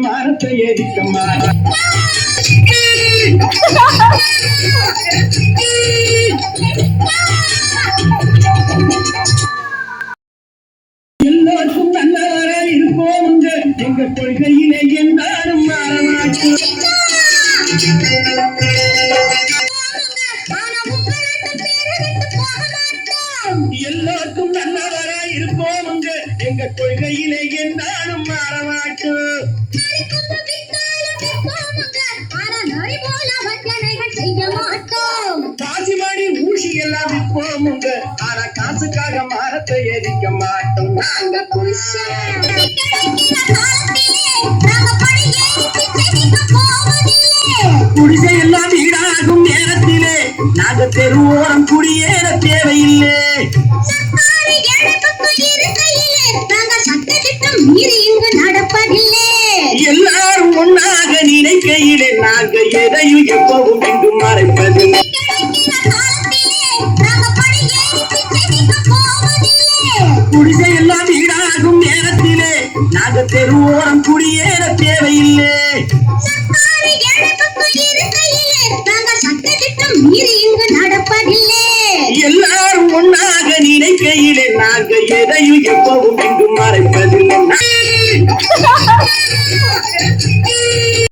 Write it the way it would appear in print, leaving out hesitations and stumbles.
மானத்தை எரிக்கமா எல்லோருக்கும் நல்லவரா இருப்போம் எங்க கொள்கையிலே என்றாலும் மாறமாட்டோம். எல்லோருக்கும் நல்லவரா இருப்போம் எங்க கொள்கையிலே என்றாலும் மாறமாட்டோம். காசிமணி ஊசி எல்லாம் விற்போம் ஆனா காசுக்காக மானத்தை எரிக்க மாட்டோம். நாங்க குடிசை எல்லாம் வீடாகும் நேரத்திலே நாங்க தெருவோரம் குடியேற தேவையில்லை. எல்லாரும் ஒன்னாக நினைக்கையிலே நாங்க எதையும் எப்பவும் எங்கு மறைப்பதில்லை. குடிசை எல்லாம் வீடாகும் நேரத்திலே நாங்க தெருவோரம் குடியேற தேவையில்லை. எல்லாரும் ஒன்னாக நினைக்கையிலே நாங்க எதையும் எப்பவும் எங்கு மறைப்பதில்லை.